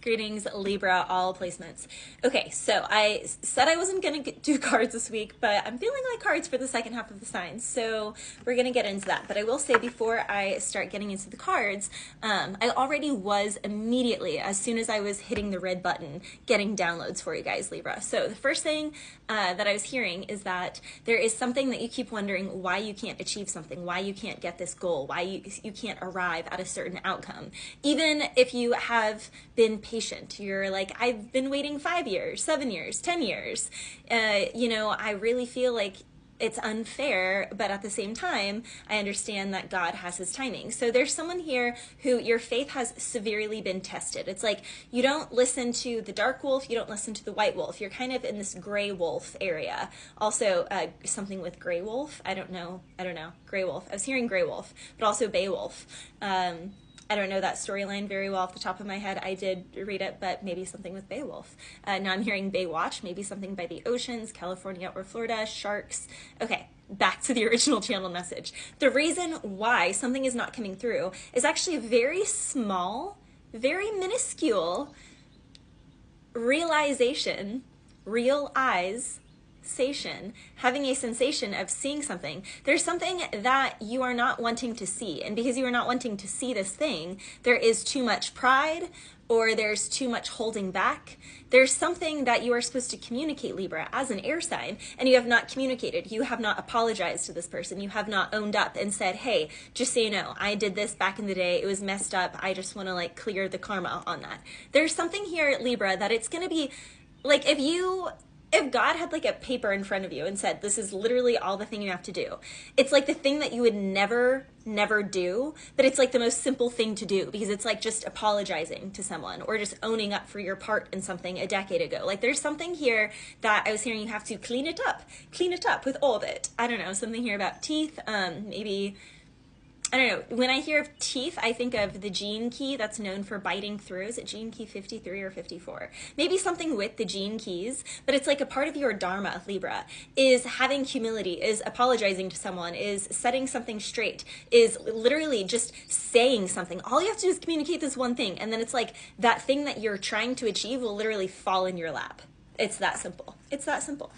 Greetings, Libra, all placements. Okay, so I said I wasn't going to do cards this week, but I'm feeling like cards for the second half of the signs, so we're going to get into that. But I will say before I start getting into the cards, I already was immediately, as soon as I was hitting the red button, getting downloads for you guys, Libra. So the first thing that I was hearing is that there is something that you keep wondering why you can't achieve something, why you can't get this goal, why you can't arrive at a certain outcome. Even if you have been patient, you're like, I've been waiting 5 years, 7 years, 10 years. I really feel like it's unfair, but at the same time, I understand that God has his timing. So there's someone here who your faith has severely been tested. It's like you don't listen to the dark wolf, you don't listen to the white wolf. You're kind of in this gray wolf area. Also, something with gray wolf. I don't know. Gray wolf. I was hearing gray wolf, but also bay wolf. I don't know that storyline very well off the top of my head. I did read it, but maybe something with Beowulf. Now I'm hearing Baywatch, maybe something by the oceans, California or Florida, sharks. Okay, back to the original channel message. The reason why something is not coming through is actually a very small, very minuscule realization, having a sensation of seeing something. There's something that you are not wanting to see. And because you are not wanting to see this thing, there is too much pride or there's too much holding back. There's something that you are supposed to communicate, Libra, as an air sign, and you have not communicated. You have not apologized to this person. You have not owned up and said, hey, just so you know, I did this back in the day. It was messed up. I just want to clear the karma on that. There's something here, Libra, that it's going to be like if God had a paper in front of you and said, this is literally all the thing you have to do. It's like the thing that you would never do, but it's the most simple thing to do because it's just apologizing to someone or just owning up for your part in something a decade ago. There's something here that I was hearing you have to clean it up with all of it. I don't know, something here about teeth, maybe, I don't know. When I hear of teeth, I think of the gene key that's known for biting through. Is it gene key 53 or 54? Maybe something with the gene keys, but it's a part of your dharma, Libra, is having humility, is apologizing to someone, is setting something straight, is literally just saying something. All you have to do is communicate this one thing, and then it's that thing that you're trying to achieve will literally fall in your lap. It's that simple. It's that simple.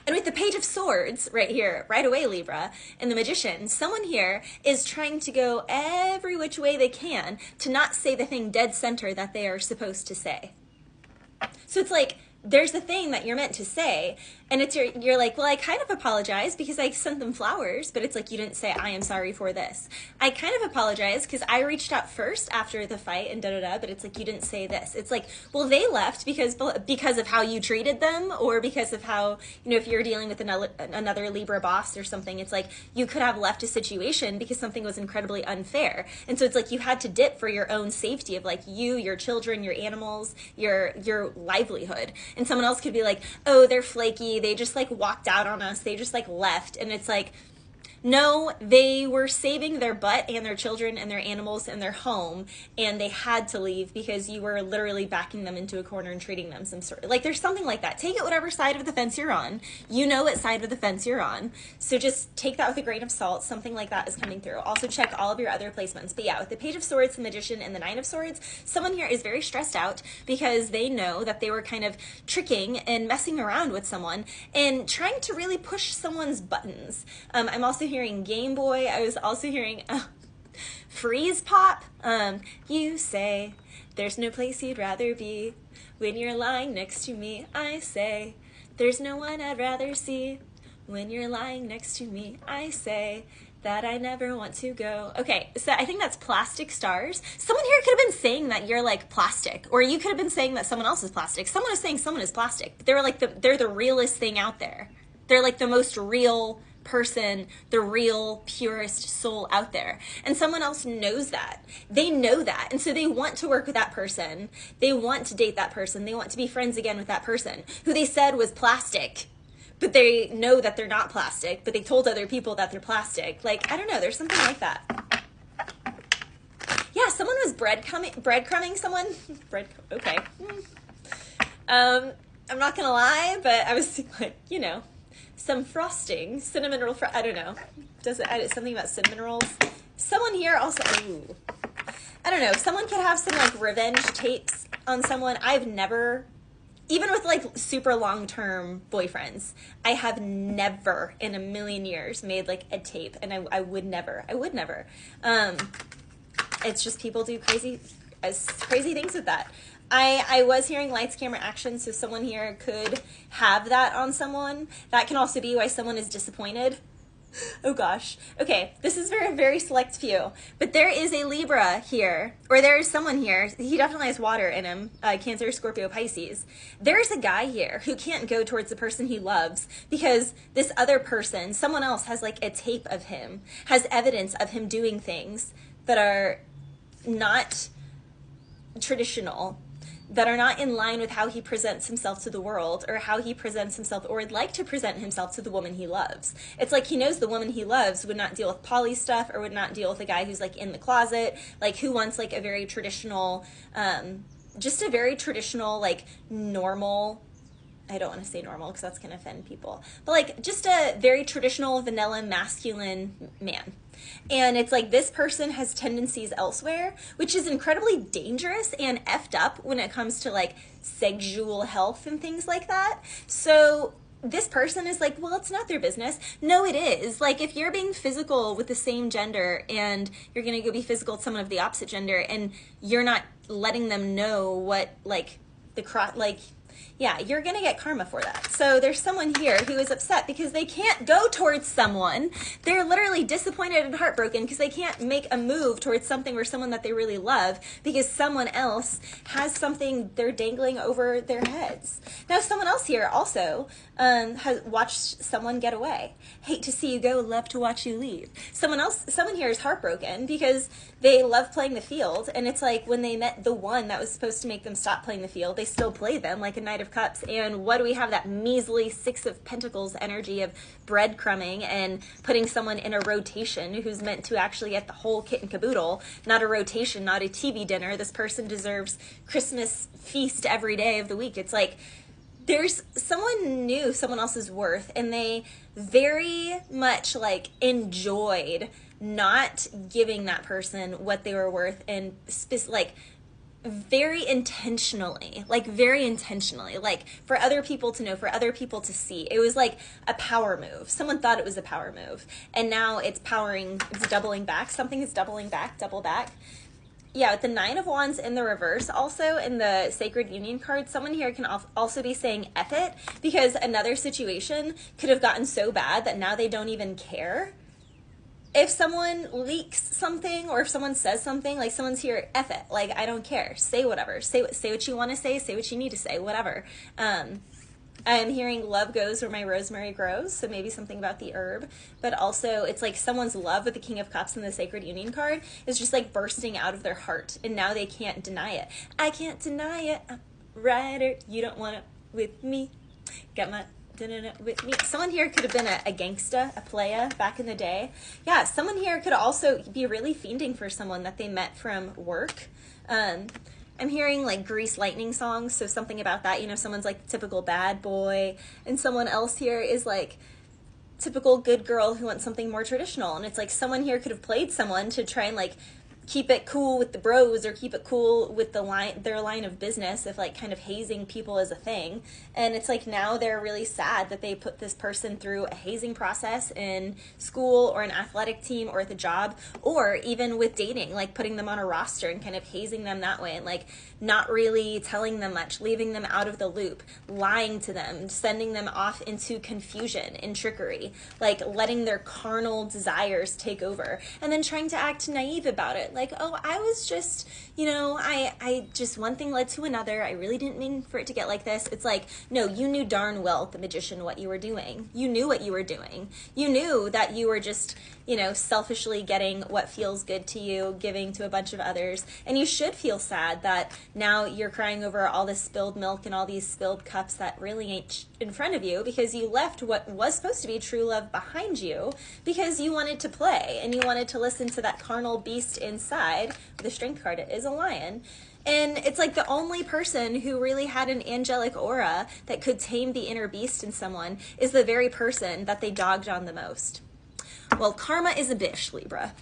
And with the Page of Swords right here, right away, Libra, and the Magician, someone here is trying to go every which way they can to not say the thing dead center that they are supposed to say. So it's there's the thing that you're meant to say, and you're well, I kind of apologize because I sent them flowers, but it's you didn't say, I am sorry for this. I kind of apologize because I reached out first after the fight and but it's you didn't say this. It's well, they left because of how you treated them, or because of how, if you're dealing with another Libra boss or something, it's you could have left a situation because something was incredibly unfair. And so it's you had to dip for your own safety of you, your children, your animals, your livelihood. And someone else could be oh, they're flaky, they just walked out on us, they just left. And it's no, they were saving their butt and their children and their animals and their home, and they had to leave because you were literally backing them into a corner and treating them some sort of, there's something like that. Take it whatever side of the fence you're on. You know what side of the fence you're on. So just take that with a grain of salt. Something like that is coming through. Also check all of your other placements. But yeah, with the Page of Swords, the Magician, and the Nine of Swords, someone here is very stressed out because they know that they were kind of tricking and messing around with someone and trying to really push someone's buttons. I'm also hearing Game Boy. I was also hearing Freeze Pop. You say there's no place you'd rather be when you're lying next to me. I say there's no one I'd rather see when you're lying next to me. I say that I never want to go. Okay, so I think that's Plastic Stars. Someone here could have been saying that you're plastic, or you could have been saying that someone else is plastic. Someone is saying someone is plastic, but they're the realest thing out there. They're the most real person, the real purest soul out there. And someone else knows that. They know that. And so they want to work with that person. They want to date that person. They want to be friends again with that person who they said was plastic. But they know that they're not plastic, but they told other people that they're plastic. I don't know, there's something like that. Yeah, someone was breadcrumbing someone. Okay. I'm not gonna lie, but I was some frosting, cinnamon roll, I don't know. Does it something about cinnamon rolls? Someone here also, ooh. I don't know, someone could have some like revenge tapes on someone. I've never, even with like super long-term boyfriends, I have never in a million years made like a tape, and I would never. It's just people do crazy things with that. I was hearing lights, camera, action, so someone here could have that on someone. That can also be why someone is disappointed. Oh gosh. Okay, this is very, very select few. But there is a Libra here, or there is someone here. He definitely has water in him, Cancer, Scorpio, Pisces. There's a guy here who can't go towards the person he loves because this other person, someone else, has like a tape of him, has evidence of him doing things that are not traditional, that are not in line with how he presents himself to the world, or how he presents himself or would like to present himself to the woman he loves. It's like he knows the woman he loves would not deal with poly stuff, or would not deal with a guy who's like in the closet, like who wants like a very traditional, just a very traditional, like normal, I don't want to say normal because that's going to offend people, but like just a very traditional vanilla masculine man. And it's like this person has tendencies elsewhere, which is incredibly dangerous and effed up when it comes to like sexual health and things like that. So this person is like, well, it's not their business. No, it is. Like if you're being physical with the same gender and you're going to go be physical with someone of the opposite gender and you're not letting them know what like yeah, you're going to get karma for that. So there's someone here who is upset because they can't go towards someone. They're literally disappointed and heartbroken because they can't make a move towards something or someone that they really love because someone else has something they're dangling over their heads. Now, someone else here also has watched someone get away. Hate to see you go, love to watch you leave. Someone here is heartbroken because they love playing the field, and it's like when they met the one that was supposed to make them stop playing the field, they still play them like a Knight of Cups. And what do we have? That measly Six of Pentacles energy of breadcrumbing and putting someone in a rotation who's meant to actually get the whole kit and caboodle, not a rotation, not a TV dinner. This person deserves Christmas feast every day of the week. It's like there's someone knew someone else's worth, and they very much like enjoyed not giving that person what they were worth, and like very intentionally, like for other people to know, for other people to see. It was like a power move. Someone thought it was a power move, and now it's doubling back. Something is doubling back, double back. Yeah, with the Nine of Wands in the reverse, also in the Sacred Union card, someone here can also be saying F it, because another situation could have gotten so bad that now they don't even care. If someone leaks something, or if someone says something, like someone's here, F it, like I don't care, say whatever, say what you want to say what you need to say, whatever. I'm hearing love goes where my rosemary grows, so maybe something about the herb, but also it's like someone's love with the King of Cups and the Sacred Union card is just like bursting out of their heart, and now they can't deny it. I can't deny it, I'm rider, you don't want it with me, got my with me. Someone here could have been a gangsta, a playa back in the day. Yeah, someone here could also be really fiending for someone that they met from work. I'm hearing like Grease Lightning songs, so something about that, you know, someone's like typical bad boy, and someone else here is like typical good girl who wants something more traditional. And it's like someone here could have played someone to try and like keep it cool with the bros, or keep it cool with their line of business of like kind of hazing people as a thing. And it's like now they're really sad that they put this person through a hazing process in school or an athletic team or at the job, or even with dating, like putting them on a roster and kind of hazing them that way, and like not really telling them much, leaving them out of the loop, lying to them, sending them off into confusion and trickery, like letting their carnal desires take over, and then trying to act naive about it. Like, oh, I was just, you know, I just, one thing led to another. I really didn't mean for it to get like this. It's like, no, you knew darn well, the magician, what you were doing. You knew what you were doing. You knew that you were just, you know, selfishly getting what feels good to you, giving to a bunch of others. And you should feel sad that now you're crying over all this spilled milk and all these spilled cups that really ain't in front of you, because you left what was supposed to be true love behind you because you wanted to play and you wanted to listen to that carnal beast inside. The Strength card, it is a lion. And it's like the only person who really had an angelic aura that could tame the inner beast in someone is the very person that they dogged on the most. Well, karma is a bitch, Libra.